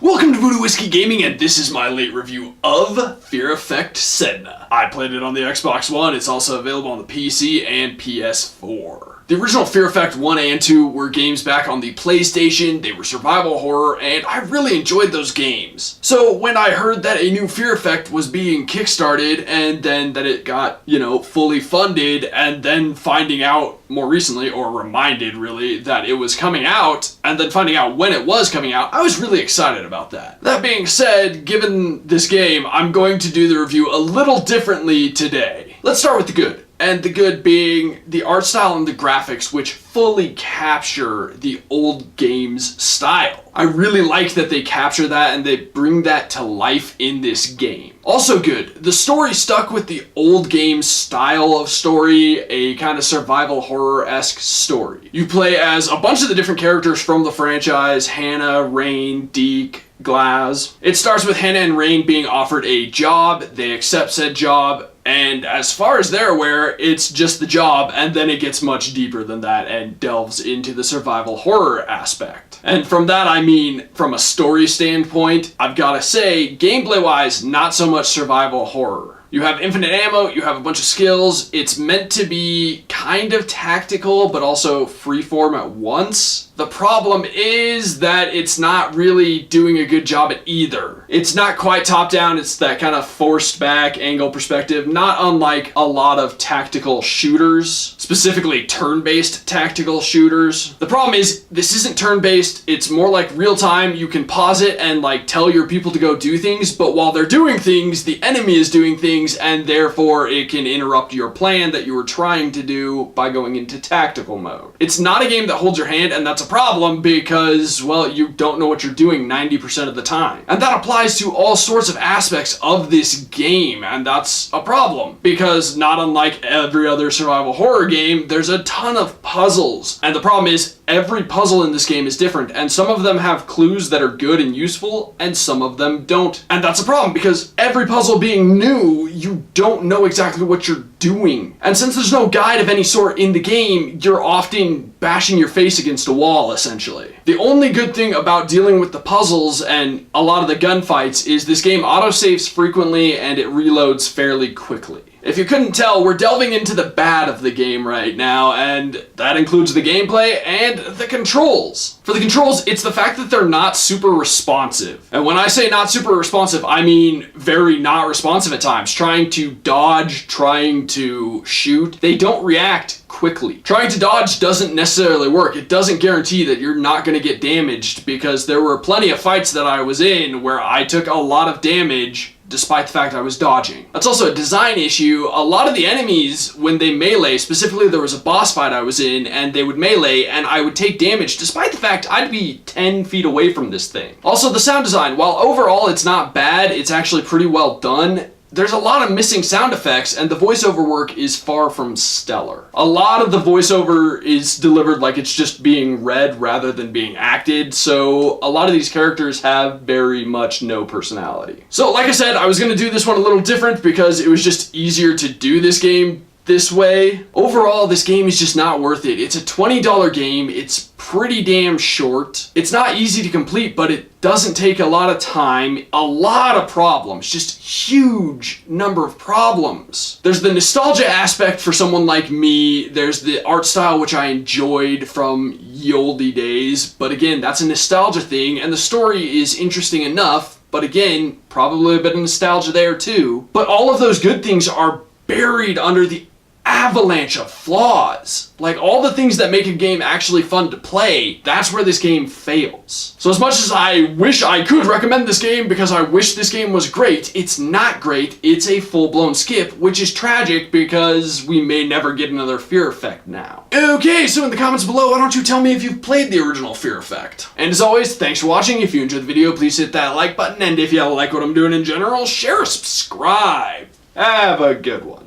Welcome to Voodoo Whiskey Gaming, and this is my late review of Fear Effect Sedna. I played it on the Xbox One. It's also available on the PC and PS4. The original Fear Effect 1 and 2 were games back on the PlayStation. They were survival horror, and I really enjoyed those games. So when I heard that a new Fear Effect was being kickstarted, and then that it got, fully funded, and then finding out more recently, or reminded really, that it was coming out, and then finding out when it was coming out, I was really excited about that. That being said, given this game, I'm going to do the review a little differently today. Let's start with the good. And the good being the art style and the graphics, which fully capture the old game's style. I really like that they capture that and they bring that to life in this game. Also good, the story stuck with the old game's style of story, a kind of survival horror-esque story. You play as a bunch of the different characters from the franchise: Hannah, Rain, Deke, Glaz. It starts with Hannah and Rain being offered a job. They accept said job, and as far as they're aware, it's just the job, and then it gets much deeper than that and delves into the survival horror aspect. And from that I mean, from a story standpoint, I've gotta say, gameplay-wise, not so much survival horror. You have infinite ammo, you have a bunch of skills, it's meant to be kind of tactical, but also freeform at once. The problem is that it's not really doing a good job at either. It's not quite top-down, it's that kind of forced back angle perspective, not unlike a lot of tactical shooters, specifically turn-based tactical shooters. The problem is, this isn't turn-based, it's more like real-time. You can pause it and tell your people to go do things, but while they're doing things, the enemy is doing things, and therefore it can interrupt your plan that you were trying to do by going into tactical mode. It's not a game that holds your hand, and that's a problem because, well, you don't know what you're doing 90% of the time. And that applies to all sorts of aspects of this game, and that's a problem because, not unlike every other survival horror game, there's a ton of puzzles. And the problem is, every puzzle in this game is different, and some of them have clues that are good and useful, and some of them don't. And that's a problem because every puzzle being new, you don't know exactly what you're doing. And since there's no guide of any sort in the game, you're often bashing your face against a wall, essentially. The only good thing about dealing with the puzzles and a lot of the gunfights is this game autosaves frequently and it reloads fairly quickly. If you couldn't tell, we're delving into the bad of the game right now, and that includes the gameplay and the controls. For the controls, it's the fact that they're not super responsive. And when I say not super responsive, I mean very not responsive at times. Trying to dodge, trying to shoot, they don't react quickly. Trying to dodge doesn't necessarily work. It doesn't guarantee that you're not going to get damaged, because there were plenty of fights that I was in where I took a lot of damage despite the fact I was dodging. That's also a design issue. A lot of the enemies, when they melee, specifically there was a boss fight I was in, and they would melee, and I would take damage despite the fact I'd be 10 feet away from this thing. Also, the sound design, while overall it's not bad, it's actually pretty well done. There's a lot of missing sound effects, and the voiceover work is far from stellar. A lot of the voiceover is delivered like it's just being read rather than being acted, so a lot of these characters have very much no personality. So like I said, I was gonna do this one a little different because it was just easier to do this game this way. Overall, this game is just not worth it. It's a $20 game, it's pretty damn short. It's not easy to complete, but it doesn't take a lot of time. A lot of problems, just huge number of problems. There's the nostalgia aspect for someone like me. There's the art style, which I enjoyed from ye olde days, but again, that's a nostalgia thing, and the story is interesting enough, but again, probably a bit of nostalgia there too. But all of those good things are buried under the avalanche of flaws. Like, all the things that make a game actually fun to play, that's where this game fails. So as much as I wish I could recommend this game because I wish this game was great, it's not great. It's a full-blown skip, which is tragic because we may never get another Fear Effect now. Okay, so in the comments below, why don't you tell me if you've played the original Fear Effect? And as always, thanks for watching. If you enjoyed the video, please hit that like button, and if you like what I'm doing in general, share or subscribe. Have a good one.